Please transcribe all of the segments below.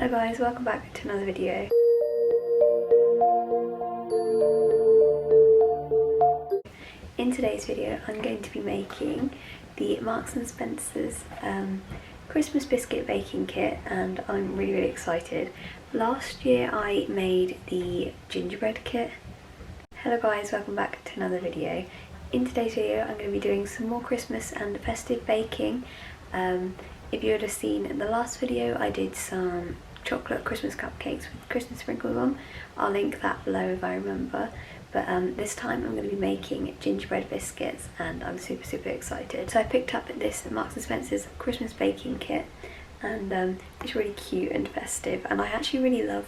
Hello guys, welcome back to another video. In today's video I'm going to be making the Marks & Spencer's Christmas biscuit baking kit, and I'm really excited. Last year I made the gingerbread kit. Hello guys, welcome back to another video. In today's video I'm going to be doing some more Christmas and festive baking. If you would have seen in the last video, I did some chocolate Christmas cupcakes with Christmas sprinkles on. I'll link that below if I remember. But this time I'm going to be making gingerbread biscuits, and I'm super excited. So I picked up this Marks & Spencer's Christmas baking kit, and it's really cute and festive, and I actually really love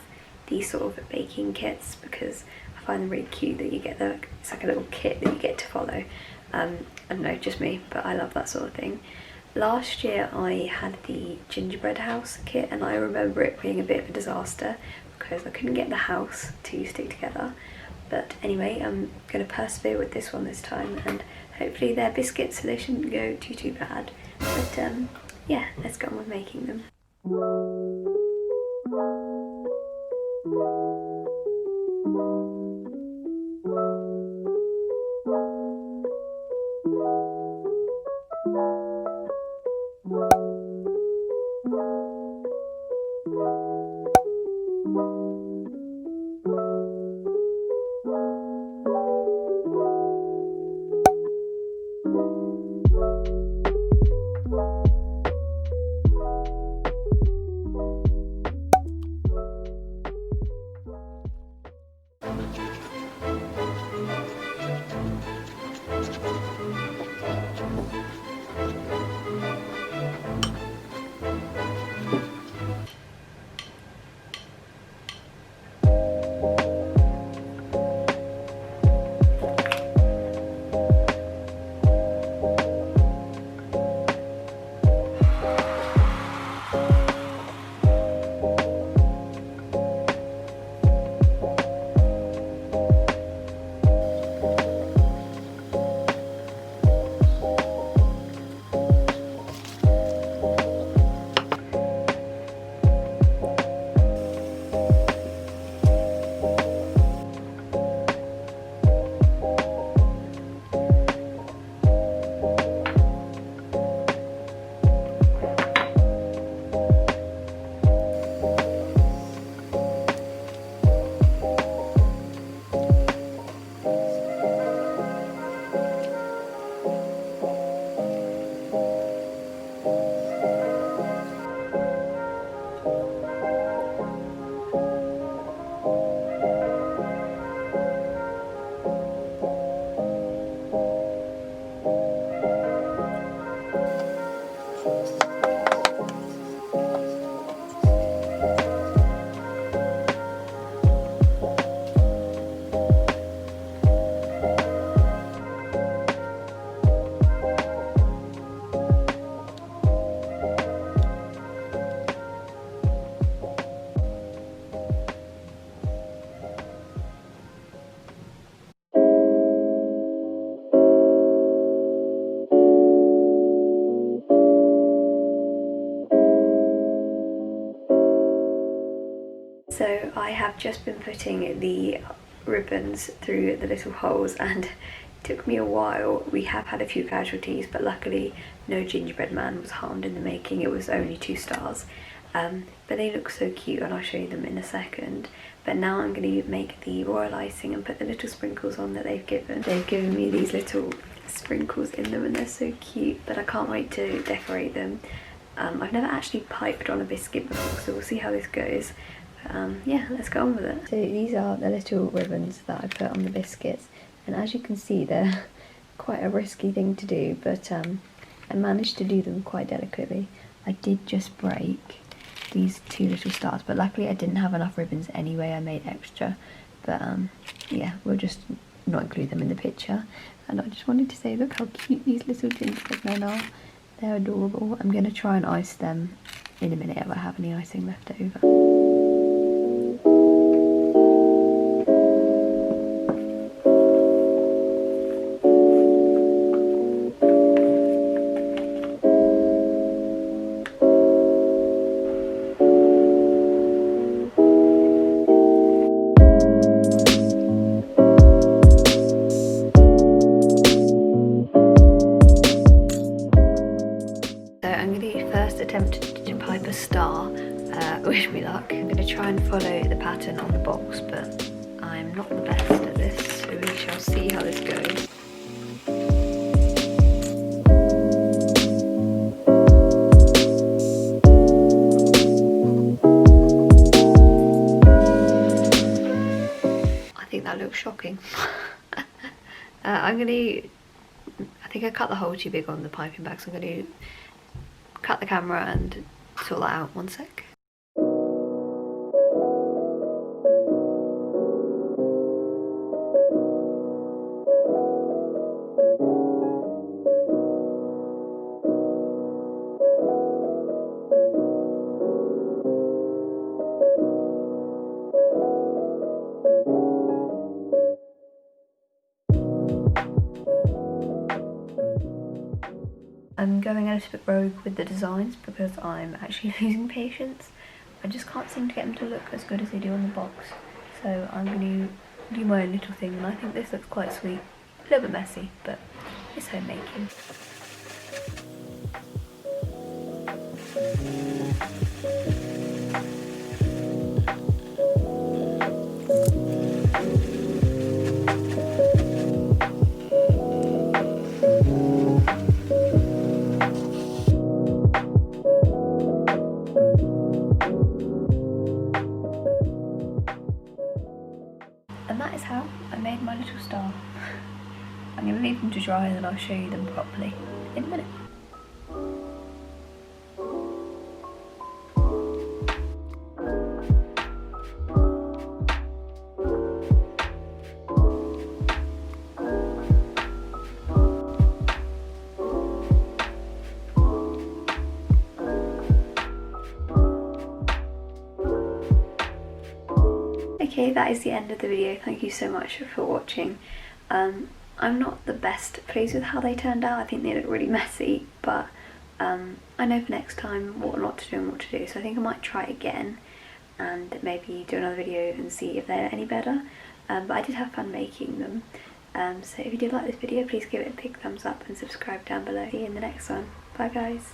these sort of baking kits because I find them really cute that you get it's like a little kit that you get to follow. I don't know, just me, but I love that sort of thing. Last year I had the gingerbread house kit, and I remember it being a bit of a disaster because I couldn't get the house to stick together. But anyway, I'm going to persevere with this one this time, and hopefully they're biscuits so they shouldn't go too bad. But yeah, let's get on with making them. So I have just been putting the ribbons through the little holes, and it took me a while. We have had a few casualties, but luckily no gingerbread man was harmed in the making. It was only 2 stars. But they look so cute, and I'll show you them in a second. But now I'm going to make the royal icing and put the little sprinkles on that they've given. They've given me these little sprinkles in them, and they're so cute, but I can't wait to decorate them. I've never actually piped on a biscuit before, so we'll see how this goes. Yeah, let's go on with it. So these are the little ribbons that I put on the biscuits, and as you can see they're quite a risky thing to do, but I managed to do them quite delicately. I did just break these 2 little stars, but luckily I didn't have enough ribbons anyway. I made extra, but yeah, we'll just not include them in the picture. And I just wanted to say, look how cute these little gingerbread men are. They're adorable. I'm going to try and ice them in a minute if I have any icing left over. wish me luck. I'm going to try and follow the pattern on the box, but I'm not the best at this, so we shall see how this goes. I think that looks shocking. I think I cut the hole too big on the piping bag, so I'm going to cut the camera and sort that out. One sec. I'm going a little bit rogue with the designs because I'm actually losing patience. I just can't seem to get them to look as good as they do on the box. So I'm going to do my own little thing, and I think this looks quite sweet. A little bit messy, but it's homemaking. And that is how I made my little star. I'm going to leave them to dry and then I'll show you them properly in a minute. Okay, that is the end of the video. Thank you so much for watching. I'm not the best pleased with how they turned out. I think they look really messy, but I know for next time what not to do and what to do, so I think I might try again and maybe do another video and see if they're any better. But I did have fun making them. So if you did like this video, please give it a big thumbs up and subscribe down below. See you in the next one. Bye guys.